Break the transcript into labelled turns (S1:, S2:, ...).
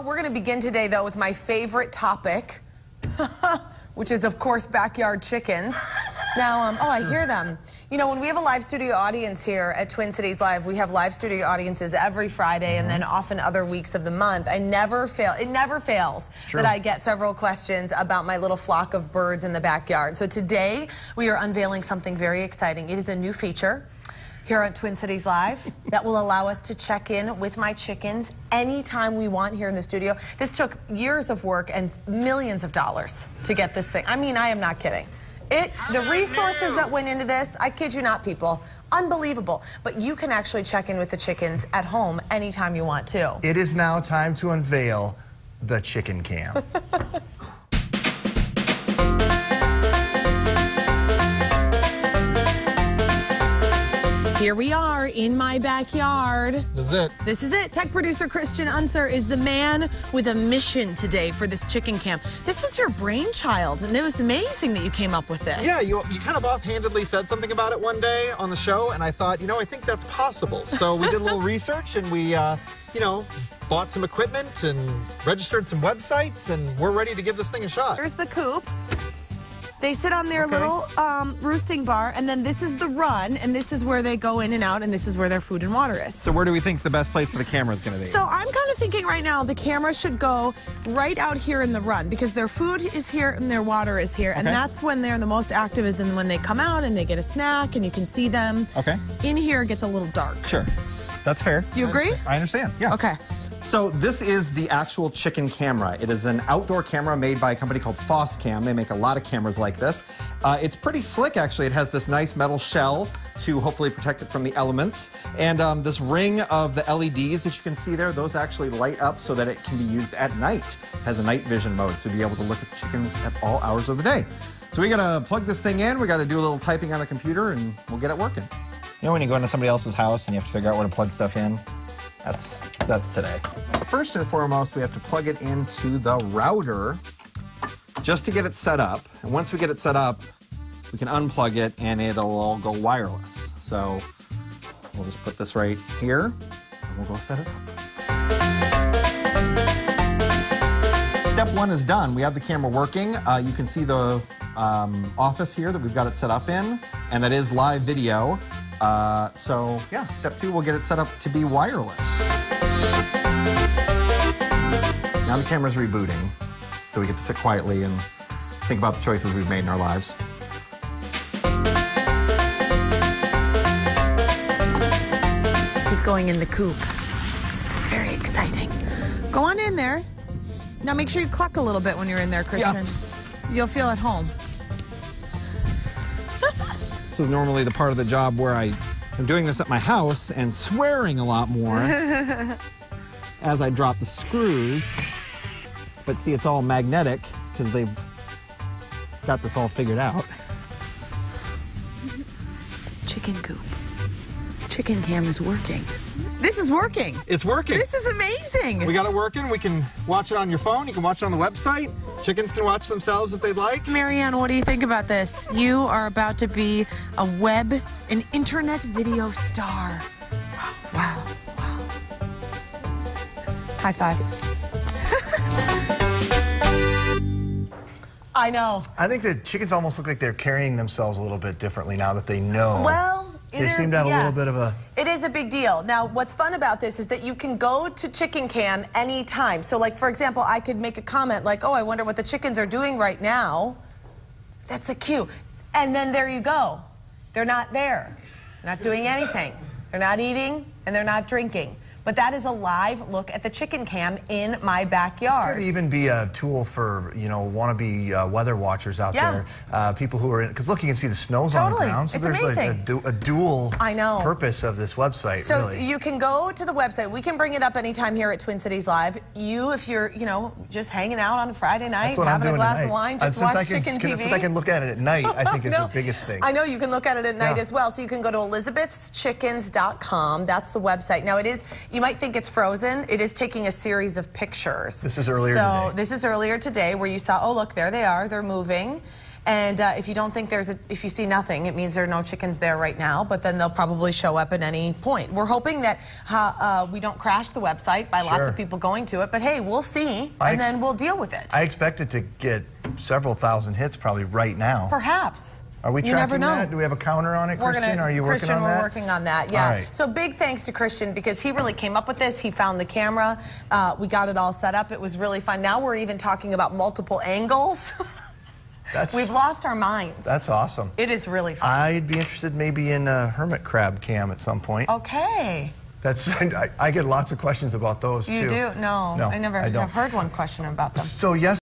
S1: Well, we're going to begin today, though, with my favorite topic, which is, of course, backyard chickens. Now, oh, I hear them. You know, when we have a live studio audience here at Twin Cities Live, we have live studio audiences every Friday and then often other weeks of the month. It never fails that I get several questions about my little flock of birds in the backyard. So today, we are unveiling something very exciting. It is a new feature here at Twin Cities Live that will allow us to check in with my chickens anytime we want here in the studio. This took years of work and millions of dollars to get this thing. I mean, I am not kidding. The resources that went into this, I kid you not, people, unbelievable. But you can actually check in with the chickens at home anytime you want to.
S2: It is now time to unveil the Chickencam.
S1: Here we are in my backyard.
S2: This is it.
S1: This is it. Tech producer Christian Unser is the man with a mission today for this Chickencam. This was your brainchild, and it was amazing that you came up with this.
S3: Yeah, you kind of offhandedly said something about it one day on the show, and I thought, you know, I think that's possible. So we did a little research, and we, you know, bought some equipment and registered some websites, and we're ready to give this thing a shot.
S1: Here's the coop. They sit on their little roosting bar, and then this is the run, and this is where they go in and out, and this is where their food and water is.
S3: So where do we think the best place for the camera is going to be?
S1: So I'm kind of thinking right now the camera should go right out here in the run, because their food is here and their water is here, and that's when they're the most active, is when they come out and they get a snack and you can see them.
S3: Okay.
S1: In here it gets a little dark.
S3: Sure. That's fair.
S1: You agree?
S3: I understand, yeah.
S1: Okay.
S3: So this is the actual chicken camera. It is an outdoor camera made by a company called Cam. They make a lot of cameras like this. It's pretty slick, actually. It has this nice metal shell to hopefully protect it from the elements. And this ring of the LEDs that you can see there, those actually light up so that it can be used at night. It has a night vision mode, so you'll be able to look at the chickens at all hours of the day. So we gotta plug this thing in, we gotta do a little typing on the computer, and we'll get it working. You know when you go into somebody else's house and you have to figure out where to plug stuff in? That's today. First and foremost, we have to plug it into the router just to get it set up. And once we get it set up, we can unplug it and it'll all go wireless. So we'll just put this right here and we'll go set it up. Step one is done. We have the camera working. You can see the office here that we've got it set up in, and that is live video. So yeah, step two, we'll get it set up to be wireless. Now the camera's rebooting, so we get to sit quietly and think about the choices we've made in our lives.
S1: He's going in the coop. This is very exciting. Go on in there. Now make sure you cluck a little bit when you're in there, Christian. Yeah. You'll feel at home.
S3: This is normally the part of the job where I'm doing this at my house and swearing a lot more as I drop the screws. But see, it's all magnetic because they've got this all figured out.
S1: Chicken coop. Chickencam is working. This is working.
S3: It's working.
S1: This is amazing.
S3: We got it working. We can watch it on your phone. You can watch it on the website. Chickens can watch themselves if they'd like.
S1: Marianne, what do you think about this? You are about to be an internet video star. Wow. Wow. High five. I know.
S2: I think the chickens almost look like they're carrying themselves a little bit differently now that they know.
S1: Well,
S2: they seem to have a little bit of a...
S1: It is a big deal. Now, what's fun about this is that you can go to Chickencam anytime. So, like, for example, I could make a comment like, oh, I wonder what the chickens are doing right now. That's the cue. And then there you go. They're not there. They're not doing anything. They're not eating, and they're not drinking. But that is a live look at the Chickencam in my backyard.
S2: This could even be a tool for, you know, wannabe weather watchers out there. People who are, because look, you can see the snow's on the ground. So
S1: it's
S2: there's
S1: amazing.
S2: Like a dual purpose of this website,
S1: so
S2: really.
S1: you can go to the website. We can bring it up anytime here at Twin Cities Live. If you're, you know, just hanging out on a Friday night, having a glass of wine, just watch Chicken TV.
S2: Since I can look at it at night, I think is the biggest thing.
S1: I know you can look at it at night as well. So you can go to elizabethschickens.com. That's the website. Now it is, you might think it's frozen. It is taking a series of pictures.
S2: This is earlier today.
S1: So this is earlier today where you saw, oh, look, there they are. They're moving. And if you don't think if you see nothing, it means there are no chickens there right now, but then they'll probably show up at any point. We're hoping that we don't crash the website by lots of people going to it, but hey, we'll see, and then we'll deal with it.
S2: I expect it to get several thousand hits probably right now.
S1: Perhaps.
S2: Are we tracking that? Do we have a counter on it, Christian? Are you working on that?
S1: We're working on that, yeah.
S2: All right.
S1: So big thanks to Christian because he really came up with this. He found the camera. We got it all set up. It was really fun. Now we're even talking about multiple angles. We've lost our minds.
S2: That's awesome.
S1: It is really fun.
S2: I'd be interested maybe in a hermit crab cam at some point.
S1: Okay.
S2: I get lots of questions about those, too.
S1: You do? No, I never have heard one question about them.
S2: So yes.